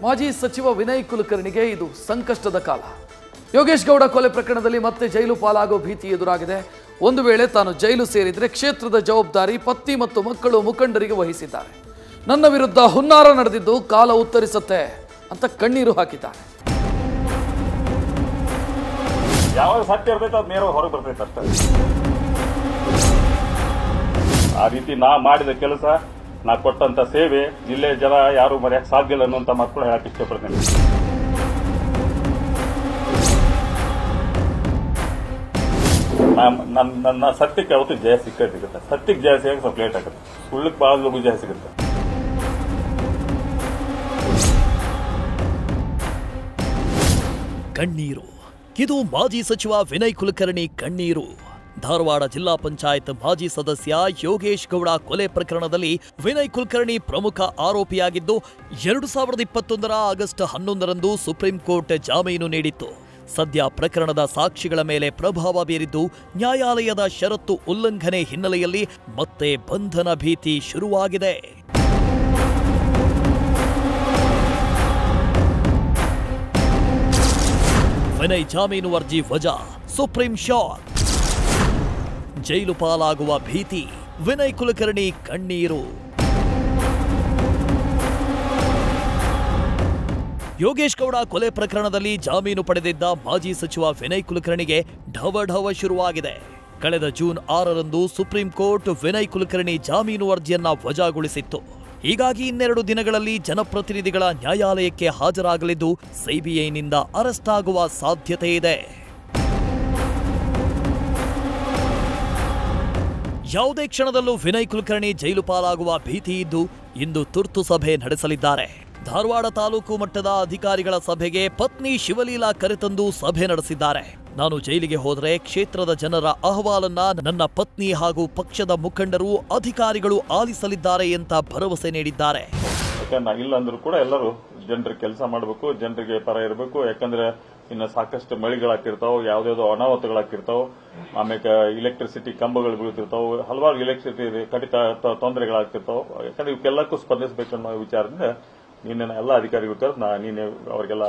ಮಾಜಿ ಸಚಿವ ವಿನಯ್ ಕುಲಕರ್ಣಿಗೆ ಇದು ಸಂಕಷ್ಟದ ಕಾಲ. ಯೋಗೇಶ್ ಗೌಡ ಕೊಲೆ ಪ್ರಕರಣದಲ್ಲಿ ಮತ್ತೆ ಜೈಲು ಪಾಲಾಗೋ ಭೀತಿ ಎದುರಾಗಿದೆ. ಒಂದು ವೇಳೆ ತಾನು ಜೈಲು ಸೇರಿದ್ರೆ ಕ್ಷೇತ್ರದ ಜವಾಬ್ದಾರಿ ಪತ್ನಿ ಮತ್ತು ಮಕ್ಕಳು ಮುಖಂಡರಿಗೆ ವಹಿಸಿದ್ದಾರೆ. ನನ್ನ ವಿರುದ್ಧ ಹುನ್ನಾರ ನಡೆದಿದ್ದು ಕಾಲ ಉತ್ತರಿಸುತ್ತೆ ಅಂತ ಕಣ್ಣೀರು ಹಾಕಿದ್ದಾರೆ. ಯಾವಾಗ ಸತ್ಯ ಇರ್ತೈತೆ ಅದು ನೇರವಾಗಿ ಹೊರಗೆ ಬರ್ತೈತೆ ಅಷ್ಟೇ. ಆ ರೀತಿ ನಾ ಮಾಡಿದ ಕೆಲಸ, ನಾ ಕೊಟ್ಟಂತ ಸೇವೆ ಜಿಲ್ಲೆಯ ಜನ ಯಾರು ಮರೆಯಕ್ಕೆ ಸಾಧ್ಯ ಇಲ್ಲ ಅನ್ನುವಂತ ಮಾತುಗಳು ಹೇಳಕ್ಕೆ ಇಷ್ಟಪಡ್ತೇನೆ. ನನ್ನ ಸತ್ಯಕ್ಕೆ ಯಾವತ್ತು ಜಯ ಸಿಗುತ್ತೆ. ಸತ್ಯಕ್ಕೆ ಜಯ ಸಿಗಕ್ಕೆ ಸ್ವಲ್ಪ ಲೇಟ್ ಆಗುತ್ತೆ, ಸುಳ್ಳಕ್ಕೆ ಬಹಳ ಲಘು ಜಯ ಸಿಗುತ್ತೆ. ಕಣ್ಣೀರು. ಇದು ಮಾಜಿ ಸಚಿವ ವಿನಯ್ ಕುಲಕರ್ಣಿ ಕಣ್ಣೀರು. ಧಾರವಾಡ ಜಿಲ್ಲಾ ಪಂಚಾಯತ್ ಮಾಜಿ ಸದಸ್ಯ ಯೋಗೇಶ್ ಗೌಡ ಕೊಲೆ ಪ್ರಕರಣದಲ್ಲಿ ವಿನಯ್ ಕುಲಕರ್ಣಿ ಪ್ರಮುಖ ಆರೋಪಿಯಾಗಿದ್ದು 2021 ಆಗಸ್ಟ್ 11ರಂದು ಸುಪ್ರೀಂ ಕೋರ್ಟ್ ಜಾಮೀನು ನೀಡಿತ್ತು. ಸದ್ಯ ಪ್ರಕರಣದ ಸಾಕ್ಷಿಗಳ ಮೇಲೆ ಪ್ರಭಾವ ಬೀರಿದ್ದು ನ್ಯಾಯಾಲಯದ ಷರತ್ತು ಉಲ್ಲಂಘನೆ ಹಿನ್ನೆಲೆಯಲ್ಲಿ ಮತ್ತೆ ಬಂಧನ ಭೀತಿ ಶುರುವಾಗಿದೆ. ವಿನಯ್ ಜಾಮೀನು ಅರ್ಜಿ ವಜಾ, ಸುಪ್ರೀಂ ಶಾಕ್. ಜೈಲು ಪಾಲಾಗುವ ಭೀತಿ, ವಿನಯ್ ಕುಲಕರ್ಣಿ ಕಣ್ಣೀರು. ಯೋಗೇಶ್ ಗೌಡ ಕೊಲೆ ಪ್ರಕರಣದಲ್ಲಿ ಜಾಮೀನು ಪಡೆದಿದ್ದ ಮಾಜಿ ಸಚಿವ ವಿನಯ್ ಕುಲಕರ್ಣಿಗೆ ಢವಢವ ಶುರುವಾಗಿದೆ. ಕಳೆದ ಜೂನ್ 6ರಂದು ಸುಪ್ರೀಂ ಕೋರ್ಟ್ ವಿನಯ್ ಕುಲಕರ್ಣಿ ಜಾಮೀನು ಅರ್ಜಿಯನ್ನ ವಜಾಗೊಳಿಸಿತ್ತು. ಹೀಗಾಗಿ ಇನ್ನೆರಡು ದಿನಗಳಲ್ಲಿ ಜನಪ್ರತಿನಿಧಿಗಳ ನ್ಯಾಯಾಲಯಕ್ಕೆ ಹಾಜರಾಗಲಿದ್ದು ಸಿಬಿಐನಿಂದ ಅರೆಸ್ಟ್ ಆಗುವ ಸಾಧ್ಯತೆ ಇದೆ. ಯಾವುದೇ ಕ್ಷಣದಲ್ಲೂ ವಿನಯ್ ಕುಲಕರ್ಣಿ ಜೈಲು ಪಾಲಾಗುವ ಭೀತಿ ಇದ್ದು ಇಂದು ತುರ್ತು ಸಭೆ ನಡೆಸಲಿದ್ದಾರೆ. ಧಾರವಾಡ ತಾಲೂಕು ಮಟ್ಟದ ಅಧಿಕಾರಿಗಳ ಸಭೆಗೆ ಪತ್ನಿ ಶಿವಲೀಲಾ ಕರೆತಂದು ಸಭೆ ನಡೆಸಿದ್ದಾರೆ. ನಾನು ಜೈಲಿಗೆ ಹೋದರೆ ಕ್ಷೇತ್ರದ ಜನರ ಅಹವಾಲನ್ನ ನನ್ನ ಪತ್ನಿ ಹಾಗೂ ಪಕ್ಷದ ಮುಖಂಡರು ಅಧಿಕಾರಿಗಳು ಆಲಿಸಲಿದ್ದಾರೆ ಅಂತ ಭರವಸೆ ನೀಡಿದ್ದಾರೆ. ಯಾಕಂದ್ರೆ ಇಲ್ಲ ಅಂದ್ರೂ ಕೂಡ ಎಲ್ಲರೂ ಜನರಿಗೆ ಕೆಲಸ ಮಾಡಬೇಕು, ಜನರಿಗೆ ಪರ ಇರಬೇಕು. ಯಾಕಂದ್ರೆ ಇನ್ನು ಸಾಕಷ್ಟು ಮಳೆಗಳಾಗ್ತಿರ್ತಾವ, ಯಾವ್ದಾವ್ದೋ ಅನಾಹುತಗಳಾಗ್ತಿರ್ತಾವ, ಆಮೇಲೆ ಇಲೆಕ್ಟ್ರಿಸಿಟಿ ಕಂಬಗಳು ಬೀಳ್ತಿರ್ತಾವ, ಹಲವಾರು ಇಲೆಕ್ಟ್ರಿಸಿಟಿ ಕಡಿತ ತೊಂದರೆಗಳಾಗ್ತಿರ್ತಾವ. ಯಾಕಂದ್ರೆ ಇವಕ್ಕೆಲ್ಲಕ್ಕೂ ಸ್ಪಂದಿಸಬೇಕನ್ನೋ ವಿಚಾರದಿಂದ ನಿನ್ನೆ ಎಲ್ಲ ಅಧಿಕಾರಿಗಳು ನೀನೆ ಅವರಿಗೆಲ್ಲ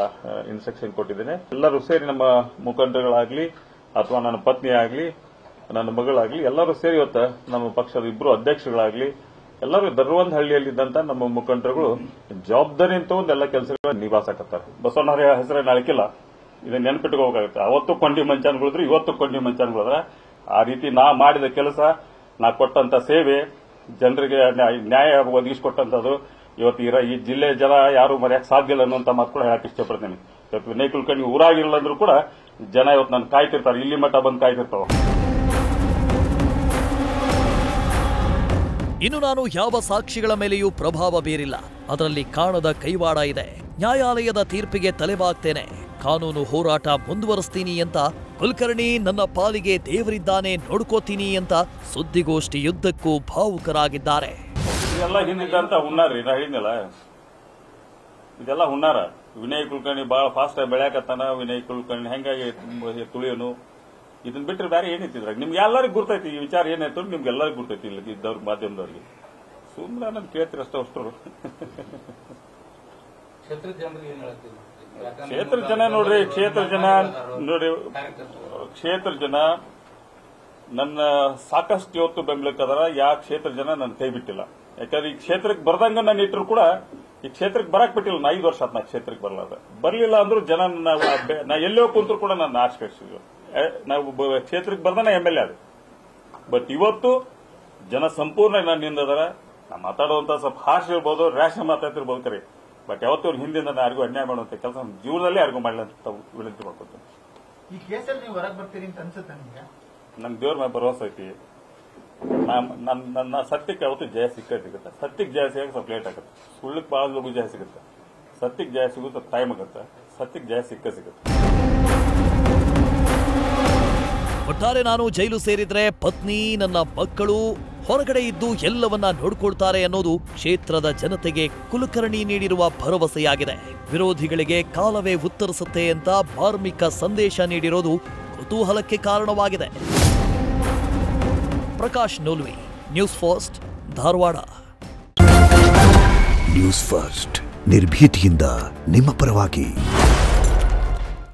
ಇನ್ಸ್ಟ್ರಕ್ಷನ್ ಕೊಟ್ಟಿದ್ದೇನೆ. ಎಲ್ಲರೂ ಸೇರಿ ನಮ್ಮ ಮುಖಂಡರುಗಳಾಗ್ಲಿ ಅಥವಾ ನನ್ನ ಪತ್ನಿ ಆಗ್ಲಿ ನನ್ನ ಮಗಳಾಗ್ಲಿ ಎಲ್ಲರೂ ಸೇರಿ ಇವತ್ತು ನಮ್ಮ ಪಕ್ಷದ ಇಬ್ಬರು ಅಧ್ಯಕ್ಷಗಳಾಗ್ಲಿ ಎಲ್ಲರೂ ದರ್ವಂದಹಳ್ಳಿಯಲ್ಲಿದ್ದಂತ ನಮ್ಮ ಮುಖಂಡರುಗಳು ಜವಾಬ್ದಾರಿ ಅಂತ ಒಂದು ಎಲ್ಲ ಕೆಲಸಗಳನ್ನ ನಿಭಾಯಿಸಕತ್ತಾರೆ. ಬಸವಣ್ಣವರ ಹೆಸರೇ ನಾಳಿಕಿಲ್ಲ, ಇದನ್ನ ನೆನಪಿಟ್ಕೋಬೇಕಾಗುತ್ತೆ. ಅವತ್ತು ಕೊಂಡಿ ಮಂಚಾನ್ಗಳಿದ್ರೆ ಇವತ್ತು ಕೊಂಡಿ ಮಂಚಾನ್ಗಳದ್ರ. ಆ ರೀತಿ ನಾ ಮಾಡಿದ ಕೆಲಸ, ನಾ ಕೊಟ್ಟಂತ ಸೇವೆ ಜನರಿಗೆ ನ್ಯಾಯ ಒದಗಿಸಿಕೊಟ್ಟಂತದ್ದು ಇವತ್ತು ಈ ಜಿಲ್ಲೆಯ ಜನ ಯಾರು ಮರೆಯಕ್ಕೆ ಸಾಧ್ಯ ಇಲ್ಲ ಅನ್ನುವಂತ ಮಾತುಗಳು ಹೇಳಕ್ಕೆ ಇಷ್ಟಪಡ್ತೇನೆ. ಇವತ್ತು ವಿನಯ್ ಕುಲಕರ್ಣಿ ಊರಾಗಿರಲ್ಲ ಅಂದ್ರೂ ಕೂಡ ಜನ ಇವತ್ತು ನಾನು ಕಾಯ್ತಿರ್ತಾರೆ, ಇಲ್ಲಿ ಮಟ್ಟ ಬಂದು ಕಾಯ್ತಿರ್ತಾವ. ಇನ್ನು ನಾನು ಯಾವ ಸಾಕ್ಷಿಗಳ ಮೇಲೆಯೂ ಪ್ರಭಾವ ಬೀರಿಲ್ಲ, ಅದರಲ್ಲಿ ಕಾಣದ ಕೈವಾಡ ಇದೆ. ನ್ಯಾಯಾಲಯದ ತೀರ್ಪಿಗೆ ತಲೆಬಾಗ್ತೇನೆ, ಕಾನೂನು ಹೋರಾಟ ಮುಂದುವರಿಸ್ತೀನಿ ಅಂತ ಕುಲಕರ್ಣಿ ನನ್ನ ಪಾಲಿಗೆ ದೇವರಿದ್ದಾನೆ, ನೋಡ್ಕೋತೀನಿ ಅಂತ ಸುದ್ದಿಗೋಷ್ಠಿ ಯುದ್ಧಕ್ಕೂ ಭಾವುಕರಾಗಿದ್ದಾರೆ. ಇದೆಲ್ಲ ಹಿಂದಿದ್ದಂತ ಹುನ್ನಾರಿ, ನಾ ಹೇಳಿದ್ನಲ್ಲ, ಇದೆಲ್ಲ ಹುನ್ನಾರ. ವಿನಯ್ ಕುಲಕರ್ಣಿ ಬಹಳ ಫಾಸ್ಟ್ ಆಗಿ ಬೆಳೆಯಕತ್ತಾನ. ವಿನಯ್ ಕುಲಕರ್ಣಿ ಹೆಂಗಾಗಿ ತುಳಿಯೋನು, ಇದನ್ನ ಬಿಟ್ಟರೆ ಬೇರೆ ಏನಿತ್ತಿದ್ರ ನಿಮ್ಗೆ ಎಲ್ಲರಿಗೂ ಗುರ್ತೈತಿ. ಈ ವಿಚಾರ ಏನಾಯ್ತು ನಿಮ್ಗೆ ಎಲ್ಲರಿಗೂ ಗುರ್ತೈತಿ. ಇಲ್ಲ ಇದ್ದವ್ರ ಮಾಧ್ಯಮದವ್ರಿಗೆ ಸುಮ್ಮನೆ ನನ್ ಕೇಳ್ತೀರ ಅಷ್ಟೇ. ಅಷ್ಟರು ಕ್ಷೇತ್ರ ಜನ ನೋಡ್ರಿ, ಕ್ಷೇತ್ರ ಜನ ನನ್ನ ಸಾಕಷ್ಟು ಇವತ್ತು ಬೆಂಬಲಕ್ಕದಾರ. ಯಾವ ಕ್ಷೇತ್ರ ಜನ ನನ್ನ ಕೈ ಬಿಟ್ಟಿಲ್ಲ. ಯಾಕಂದ್ರೆ ಈ ಕ್ಷೇತ್ರಕ್ಕೆ ಬರ್ದಂಗ ನಾನು ಇಟ್ಟರು ಕೂಡ ಈ ಕ್ಷೇತ್ರಕ್ಕೆ ಬರಕ್ ಬಿಟ್ಟಿಲ್ಲ. ನಾ 5 ವರ್ಷ ಆತ್ ನಾ ಕ್ಷೇತ್ರಕ್ಕೆ ಬರ್ಲಿಲ್ಲ ಅಂದ್ರೂ ಜನ ನಾ ಎಲ್ಲೋ ಕುಂತರು ಕೂಡ ನನ್ನ ಆಶೆ ಕಳಿಸಿದ್ರು. ನಾವು ಕ್ಷೇತ್ರಕ್ಕೆ ಬರ್ದಾನೆ MLA ಅದು. ಬಟ್ ಇವತ್ತು ಜನ ಸಂಪೂರ್ಣ ನನ್ನಿಂದದಾರ. ನಾ ಮಾತಾಡುವಂತ ಸ್ವಲ್ಪ ಹಾರ್ಷ್ ಇರ್ಬೋದು, ರ್ಯಾಶ್ ಮಾತಾಡ್ತಿರ್ಬೋದು ಕರೆ. ಬಟ್ ಯಾವತ್ತೂ ಅವ್ರ ಹಿಂದಿಂದ ಯಾರಿಗೂ ಅನ್ಯಾಯ ಮಾಡುವಂತ ಕೆಲಸ ಜೀವನದಲ್ಲೇ ಯಾರಿಗೂ ಮಾಡಲಿ ಅಂತ ವಿನಂತಿ ಮಾಡ್ಕೊತೀನಿ. ಈ ಕೇಸಲ್ಲಿ ನೀವು ಹೊರಗೆ ಬರ್ತೀರಿ ಅಂತ ಅನ್ಸುತ್ತೆ ನಿಮ್ಗೆ? ನಂಗೆ ದೇವ್ರ ಮೇಲೆ ಭರವಸೆ ಐತಿ. ನನ್ನ ಸತ್ಯಕ್ಕೆ ಯಾವತ್ತು ಜಯ ಸಿಗುತ್ತೆ. ಸತ್ಯಕ್ಕೆ ಜಯ ಸಿಗಕ್ಕೆ ಸ್ವಲ್ಪ ಲೇಟ್ ಆಗುತ್ತೆ, ಸುಳ್ಳಕ್ಕೆ ಬಹಳ ಲಘು ಜಯ ಸಿಗುತ್ತೆ. ಸತ್ಯಕ್ಕೆ ಜಯ ಸಿಗುತ್ತೆ ಟೈಮ್ ಆಗುತ್ತೆ. ಸತ್ಯಕ್ಕೆ ಜಯ ಸಿಗುತ್ತೆ. ಒಟ್ಟಾರೆ ನಾನು ಜೈಲು ಸೇರಿದ್ರೆ ಪತ್ನಿ, ನನ್ನ ಮಕ್ಕಳು ಹೊರಗಡೆ ಇದ್ದು ಎಲ್ಲವನ್ನ ನೋಡ್ಕೊಳ್ತಾರೆ ಅನ್ನೋದು ಕ್ಷೇತ್ರದ ಜನತೆಗೆ ಕುಲಕರ್ಣಿ ನೀಡಿರುವ ಭರವಸೆಯಾಗಿದೆ. ವಿರೋಧಿಗಳಿಗೆ ಕಾಲವೇ ಉತ್ತರಿಸುತ್ತೆ ಅಂತ ಮಾರ್ಮಿಕ ಸಂದೇಶ ನೀಡಿರೋದು ಕುತೂಹಲಕ್ಕೆ ಕಾರಣವಾಗಿದೆ. Prakash Noolvi, news first, Dharwad. News first ನಿರ್ಭೀತಿಯಿಂದ ನಿಮ್ಮ ಪರವಾಗಿ.